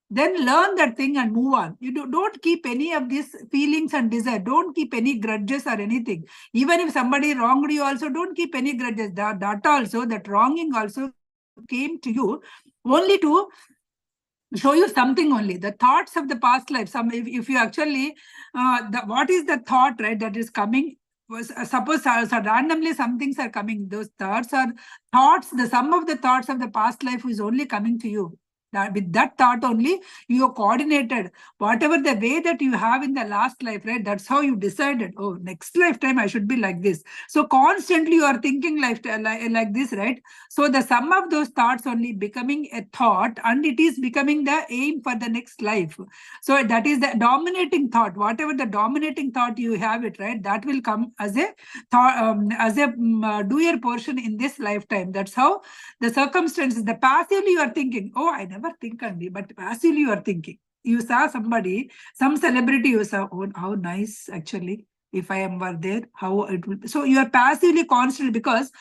Then learn that thing and move on. You don't keep any of these feelings and desire. Don't keep any grudges or anything. Even if somebody wronged you also, don't keep any grudges. That also, that wronging also came to you only to show you something only. The thoughts of the past life. If you actually, what is the thought, right, that is coming? Suppose randomly some things are coming. Those thoughts are thoughts. The sum of the thoughts of the past life is only coming to you. That with that thought only, you are coordinated. Whatever the way that you have in the last life, right? That's how you decided, oh, next lifetime I should be like this. So constantly you are thinking like this, right? So the sum of those thoughts only becoming a thought, and it is becoming the aim for the next life. So that is the dominating thought. Whatever the dominating thought you have it, right? That will come as a thought, doer portion in this lifetime. That's how the circumstances, the passively you are thinking, oh, I never think only, but passively you are thinking. You saw somebody, some celebrity, you saw, oh, how nice actually. If I am were there, how it will be. So you are passively constantly, because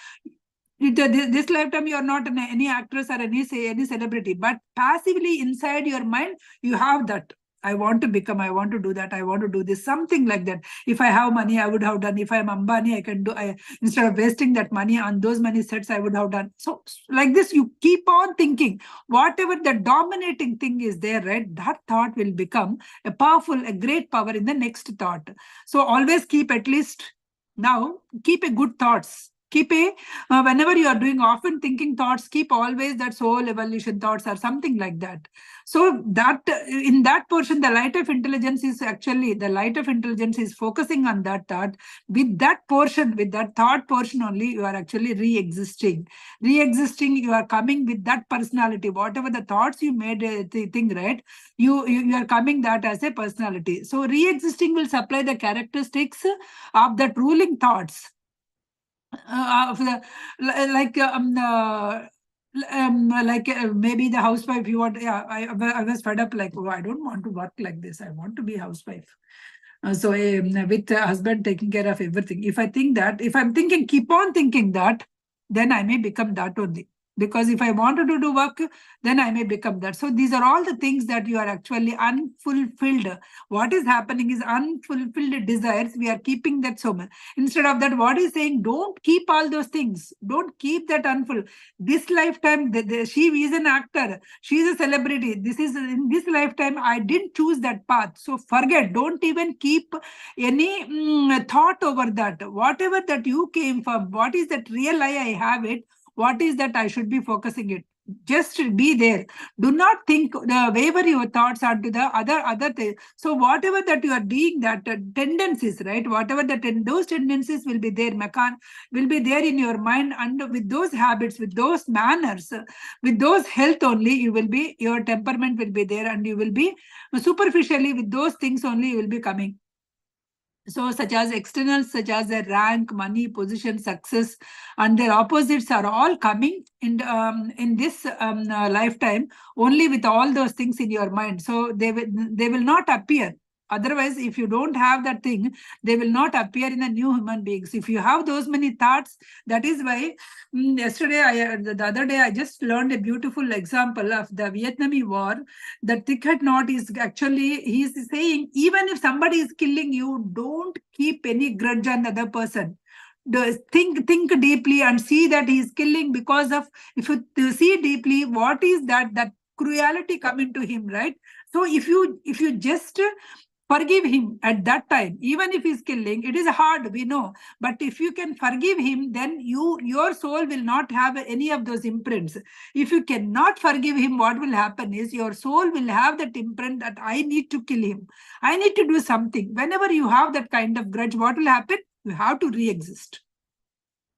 this lifetime you are not any actress or any celebrity, but passively inside your mind you have that. I want to become, I want to do that, I want to do this, something like that. If I have money, I would have done. If I am Ambani, I can do. Instead of wasting that money on those money sets, I would have done. So like this, you keep on thinking. Whatever the dominating thing is there, right? That thought will become a powerful, a great power in the next thought. So always keep, at least now, keep a good thoughts. Keep a, whenever you are doing often thinking thoughts, keep always that soul evolution thoughts or something like that. So that in that portion, the light of intelligence is actually, the light of intelligence is focusing on that thought. With that portion, with that thought portion only, you are actually re-existing. Re-existing, you are coming with that personality. Whatever the thoughts you made the thing, right? You are coming that as a personality. So re-existing will supply the characteristics of that ruling thoughts. Maybe the housewife, you want, yeah, I was fed up, like, oh, I don't want to work like this, I want to be a housewife. So with the husband taking care of everything, if I think that, if I'm thinking, keep on thinking that, then I may become that only. Because if I wanted to do work, then I may become that. So these are all the things that you are actually unfulfilled. What is happening is unfulfilled desires. We are keeping that so much. Instead of that, what is saying, don't keep all those things. Don't keep that unfulfilled. This lifetime, she is an actor. She is a celebrity. This is in this lifetime, I didn't choose that path. So forget, don't even keep any thought over that. Whatever that you came from, what is that real I have it, what is that I should be focusing it? Just be there. Do not think, waver your thoughts onto the other thing. So whatever that you are doing, that tendencies, right? Whatever those tendencies will be there, will be there in your mind, and with those habits, with those manners, with those health only, you will be, your temperament will be there, and you will be superficially with those things only you will be coming. So such as externals, such as their rank, money, position, success, and their opposites are all coming in this lifetime only with all those things in your mind. So they will not appear. Otherwise, if you don't have that thing, they will not appear in the new human beings. If you have those many thoughts, that is why yesterday, the other day, I just learned a beautiful example of the Vietnamese War. The thicket knot is actually, he is saying, even if somebody is killing you, don't keep any grudge on the other person. Think deeply and see that he is killing because of, if you see deeply, what is that cruelty coming to him, right? So if you just forgive him at that time. Even if he's killing, it is hard, we know. But if you can forgive him, then your soul will not have any of those imprints. If you cannot forgive him, what will happen is your soul will have that imprint that I need to kill him. I need to do something. Whenever you have that kind of grudge, what will happen? You have to re-exist.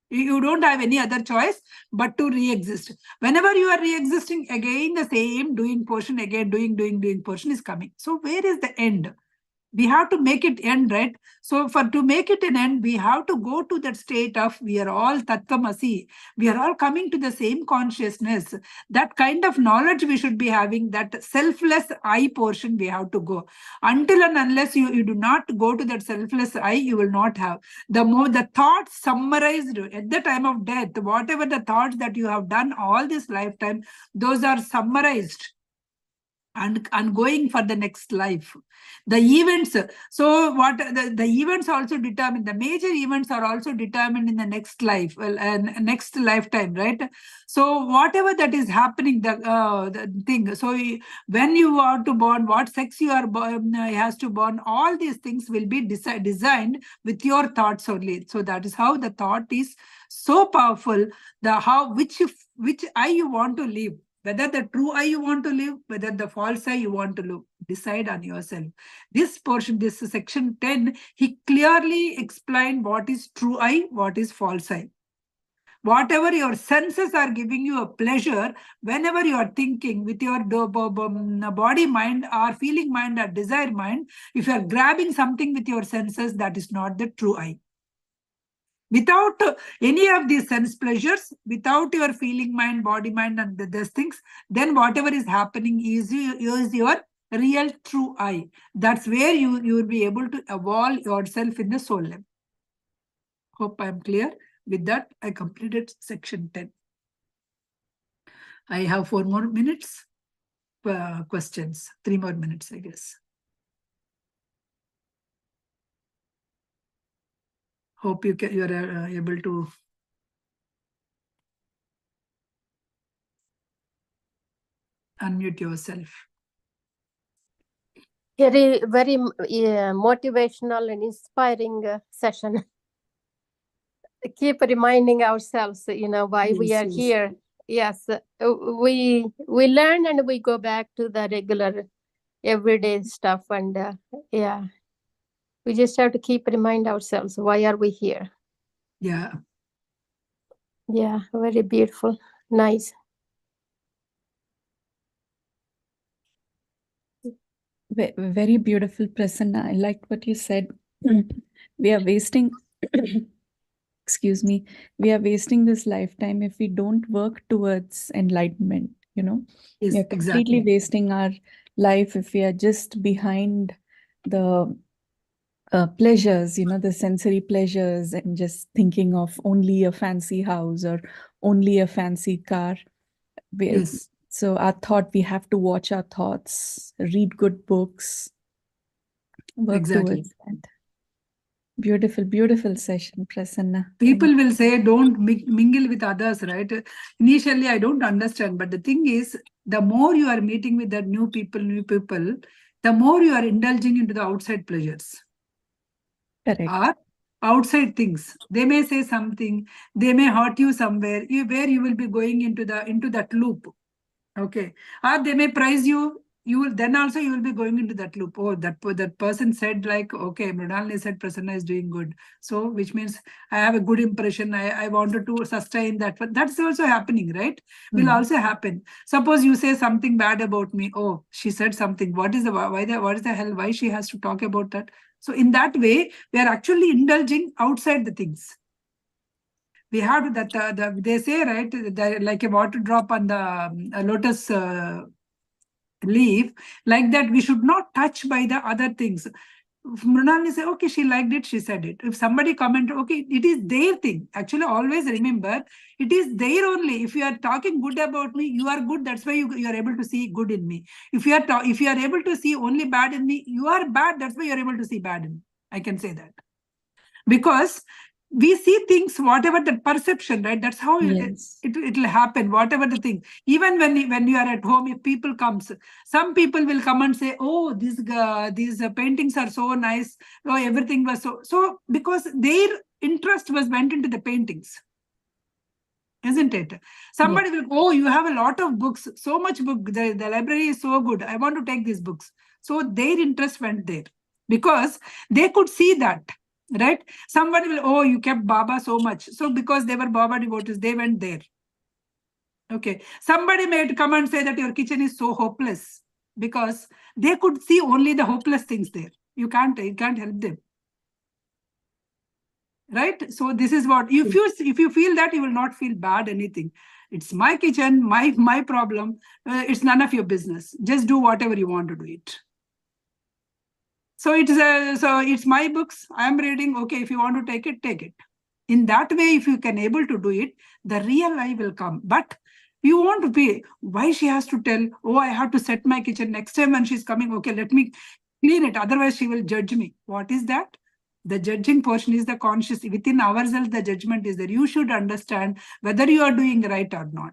You don't have any other choice but to re-exist. Whenever you are re-existing, again the same doing portion, again doing portion is coming. So where is the end? We have to make it end, right? So to make it an end, we have to go to that state of we are all Tattvamasi. We are all coming to the same consciousness. That kind of knowledge we should be having, that selfless I portion we have to go. Until and unless you do not go to that selfless I, you will not have. The thoughts summarized at the time of death, whatever the thoughts that you have done all this lifetime, those are summarized and going for the next life. The events, so what the events also determine, the major events are also determined in the next life, next lifetime, right? So whatever that is happening, the thing, so when you are to born, what sex you are born, has to born, all these things will be designed with your thoughts only. So that is how the thought is so powerful, which I you want to live. Whether the true I you want to live, whether the false I you want to live, decide on yourself. This portion, this section 10, he clearly explained what is true I, what is false I. Whatever your senses are giving you a pleasure, whenever you are thinking with your body mind or feeling mind or desire mind, if you are grabbing something with your senses, that is not the true I. Without any of these sense pleasures, without your feeling mind, body mind, and these things, then whatever is happening is your real true I. That's where you will be able to evolve yourself in the soul level. Hope I am clear. With that, I completed section 10. I have 4 more minutes. Questions. 3 more minutes, I guess. Hope you are able to unmute yourself. Very motivational and inspiring session. Keep reminding ourselves, why we are here. Yes, we learn and we go back to the regular everyday stuff, and yeah, we just have to keep remind ourselves, why are we here? Yeah. Yeah, very beautiful. Nice. Very beautiful, Prasanna. I liked what you said. We are wasting, excuse me, we are wasting this lifetime if we don't work towards enlightenment, Yes, we are completely wasting our life if we are just behind the pleasures, the sensory pleasures, and just thinking of only a fancy house or only a fancy car. Yes. So our thought, we have to watch our thoughts, read good books, work towards that. Beautiful, beautiful session, Prasanna. People will say, don't mingle with others, right? Initially, I don't understand. But the thing is, the more you are meeting with the new people, the more you are indulging into the outside pleasures. Correct. Or outside things. They may say something, they may hurt you somewhere, where you will be going into that loop. Okay. Or they may praise you. You will be going into that loop. Oh, that person said, like, okay, Mrinalini said Prasanna is doing good. So which means I have a good impression. I wanted to sustain that. But that's also happening, right? Will also happen. Suppose you say something bad about me. Oh, she said something. What is the hell? Why she has to talk about that? So in that way, we are actually indulging outside the things. We have that they say, right, like a water drop on the lotus leaf, like that we should not touch by the other things. Mrinalini say, okay, she liked it, she said it. If somebody commented, okay, it is their thing. Actually, always remember, it is their only. If you are talking good about me, you are good. That's why you are able to see good in me. If you are able to see only bad in me, you are bad. That's why you are able to see bad in me. I can say that. Because we see things, whatever the perception, right? That's how Yes. it will happen, whatever the thing. Even when you are at home, if people comes, some people will come and say, oh, these paintings are so nice. Oh, everything was so because their interest went into the paintings. Isn't it? Somebody will, oh, you have a lot of books, so much book, the library is so good, I want to take these books. So their interest went there because they could see that, right? Somebody will, oh, you kept Baba so much, so because they were Baba devotees, they went there. Okay, somebody may come and say that your kitchen is so hopeless because they could see only the hopeless things there. You can't help them. Right? So this is what if you feel that, you will not feel bad anything. It's my kitchen, my problem. It's none of your business. Just do whatever you want to do it. So it's my books. I am reading. Okay, if you want to take it, take it. In that way, if you can able to do it, the real I will come. But you want to be, why she has to tell, oh, I have to set my kitchen next time when she's coming. Okay, let me clean it. Otherwise, she will judge me. What is that? The judging portion is the conscious. Within ourselves, the judgment is there. You should understand whether you are doing right or not.